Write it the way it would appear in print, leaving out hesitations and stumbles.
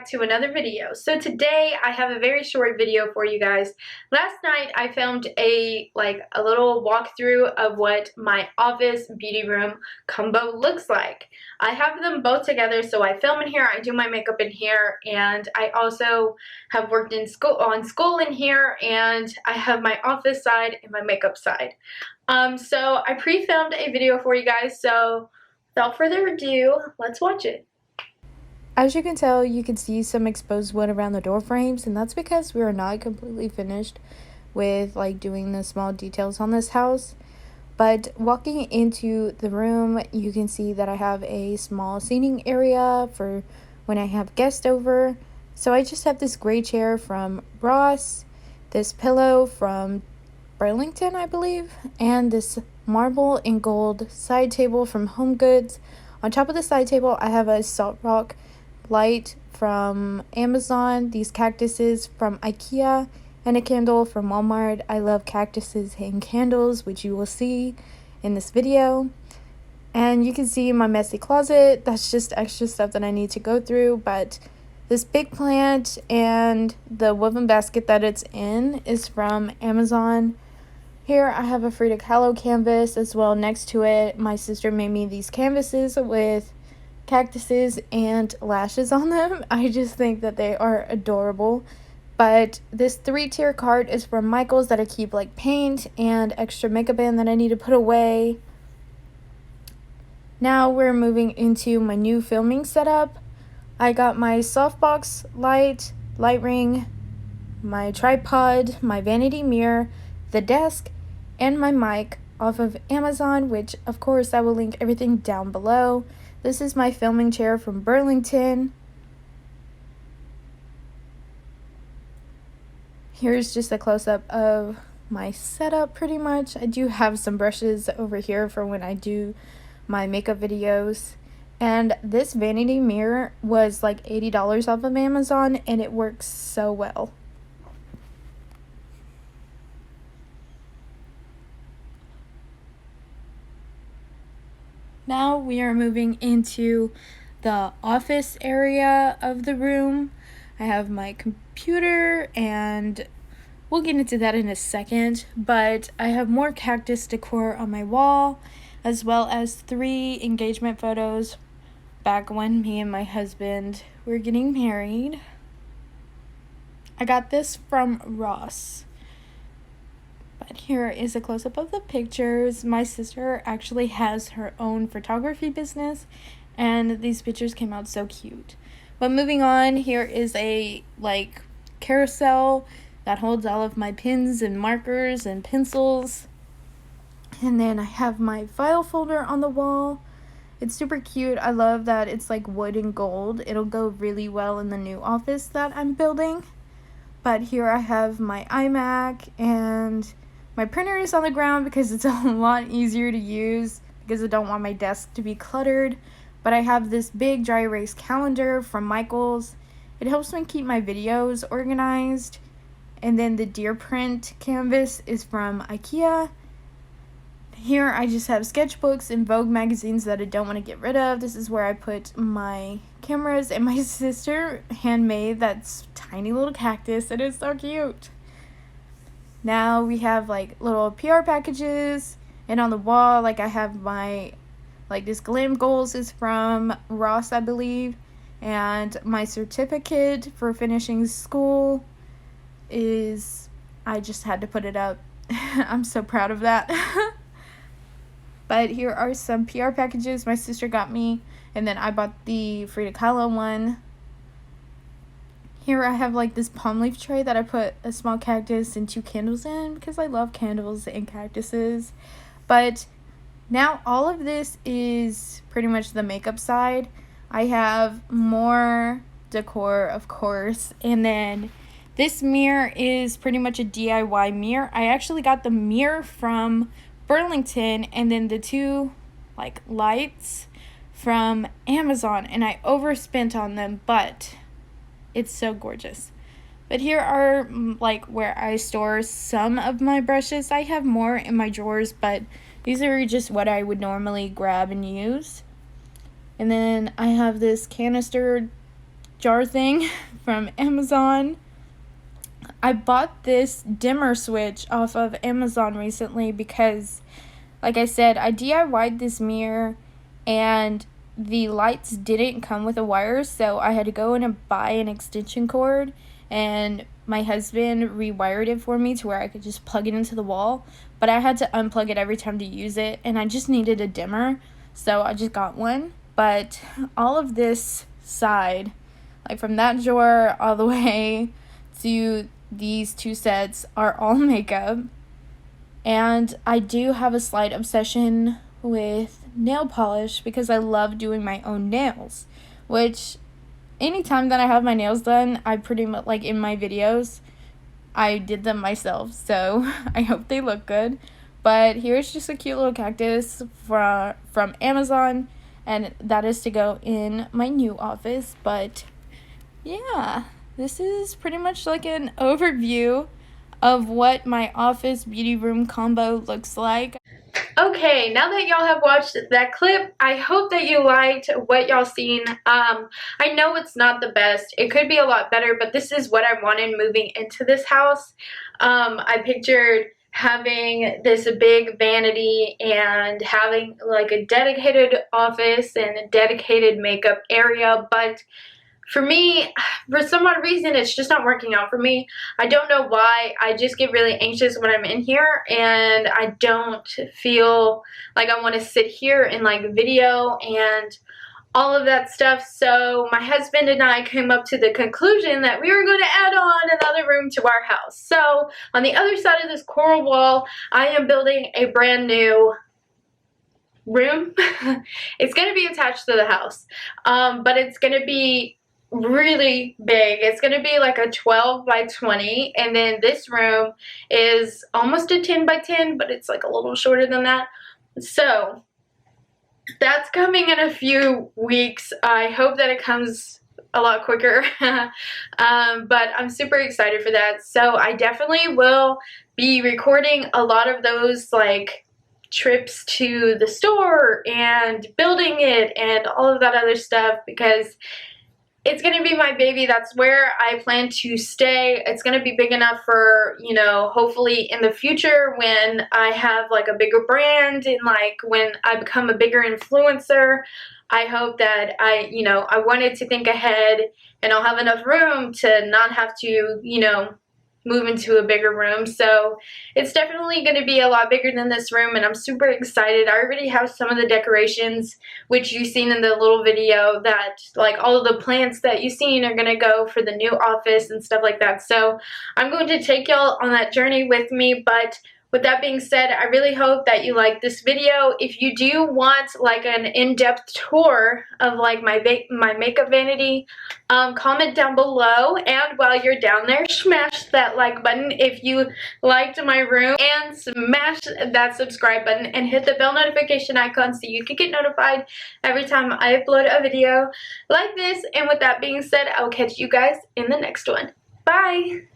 back to another video. So today I have a very short video for you guys. Last night I filmed a little walkthrough of what my office beauty room combo looks like. I have them both together, so I film in here, I do my makeup in here, and I also have worked in school in here, and I have my office side and my makeup side. So I pre-filmed a video for you guys, so without further ado, let's watch it. As you can tell, you can see some exposed wood around the door frames, and that's because we are not completely finished with doing the small details on this house. But walking into the room, you can see that I have a small seating area for when I have guests over. So I just have this gray chair from Ross, this pillow from Burlington, I believe, and this marble and gold side table from Home Goods. On top of the side table, I have a salt rock light from Amazon, these cactuses from IKEA, and a candle from Walmart. I love cactuses and candles, which you will see in this video. And you can see my messy closet. That's just extra stuff that I need to go through, but this big plant and the woven basket that it's in is from Amazon. Here I have a Frida Kahlo canvas as well. Next to it, my sister made me these canvases with cactuses and lashes on them. I just think that they are adorable. But this 3-tier cart is from Michael's that I keep paint and extra makeup in that I need to put away. Now we're moving into my new filming setup. I got my softbox light ring, my tripod, my vanity mirror, the desk, and my mic off of Amazon, which of course I will link everything down below. This is my filming chair from Burlington. Here's just a close-up of my setup pretty much. I do have some brushes over here for when I do my makeup videos. And this vanity mirror was $80 off of Amazon, and it works so well. Now we are moving into the office area of the room. I have my computer, and we'll get into that in a second, but I have more cactus decor on my wall, as well as 3 engagement photos back when me and my husband were getting married. I got this from Ross. But here is a close-up of the pictures. My sister actually has her own photography business, and these pictures came out so cute. But moving on, here is a carousel that holds all of my pens and markers and pencils. And then I have my file folder on the wall. It's super cute. I love that it's wood and gold. It'll go really well in the new office that I'm building. But here I have my iMac, and my printer is on the ground because it's a lot easier to use because I don't want my desk to be cluttered. But I have this big dry erase calendar from Michael's. It helps me keep my videos organized. And then the deer print canvas is from IKEA. Here I just have sketchbooks and Vogue magazines that I don't want to get rid of. This is where I put my cameras, and my sister handmade that tiny little cactus. It is so cute. Now we have little PR packages, and on the wall I have my this glam goals is from Ross, I believe, and my certificate for finishing school is, I just had to put it up. I'm so proud of that. But here are some PR packages my sister got me, and then I bought the Frida Kahlo one. Here I have this palm leaf tray that I put a small cactus and 2 candles in because I love candles and cactuses. But now all of this is pretty much the makeup side. I have more decor, of course, and then this mirror is pretty much a DIY mirror. I actually got the mirror from Burlington, and then the 2 lights from Amazon, and I overspent on them, but it's so gorgeous. But here are where I store some of my brushes. I have more in my drawers, but these are just what I would normally grab and use. And then I have this canister jar thing from Amazon. I bought this dimmer switch off of Amazon recently because, like I said, I DIY'd this mirror and the lights didn't come with a wire, so I had to go in and buy an extension cord, and my husband rewired it for me to where I could just plug it into the wall, but I had to unplug it every time to use it, and I just needed a dimmer, so I just got one. But all of this side, like from that drawer all the way to these two sets, are all makeup. And I do have a slight obsession with nail polish because I love doing my own nails, which anytime that I have my nails done, I pretty much, like in my videos, I did them myself, so I hope they look good. But here's just a cute little cactus from Amazon, and that is to go in my new office. But yeah, this is pretty much like an overview of what my office beauty room combo looks like. Okay, now that y'all have watched that clip, I hope that you liked what y'all seen. I know it's not the best. It could be a lot better, but this is what I wanted moving into this house. I pictured having this big vanity and having like a dedicated office and a dedicated makeup area, but for me, for some odd reason, it's just not working out for me. I don't know why. I just get really anxious when I'm in here, and I don't feel like I want to sit here and like video and all of that stuff. So my husband and I came up to the conclusion that we were going to add on another room to our house. So on the other side of this coral wall, I am building a brand new room. It's going to be attached to the house, but it's going to be really big. It's going to be like a 12 by 20, and then this room is almost a 10 by 10, but it's like a little shorter than that. So that's coming in a few weeks. I hope that it comes a lot quicker. But I'm super excited for that. So I definitely will be recording a lot of those like trips to the store and building it and all of that other stuff, because it's going to be my baby. That's where I plan to stay. It's going to be big enough for, you know, hopefully in the future when I have like a bigger brand and like when I become a bigger influencer, I hope that I wanted to think ahead and I'll have enough room to not have to, you know, move into a bigger room. So it's definitely going to be a lot bigger than this room, and I'm super excited. I already have some of the decorations, which you've seen in the little video, that like all of the plants that you've seen are going to go for the new office and stuff like that. So I'm going to take y'all on that journey with me. But with that being said, I really hope that you like this video. If you do want like an in-depth tour of like my makeup vanity, comment down below, and while you're down there, smash that like button if you liked my room, and smash that subscribe button and hit the bell notification icon so you can get notified every time I upload a video like this. And with that being said, I'll catch you guys in the next one. Bye!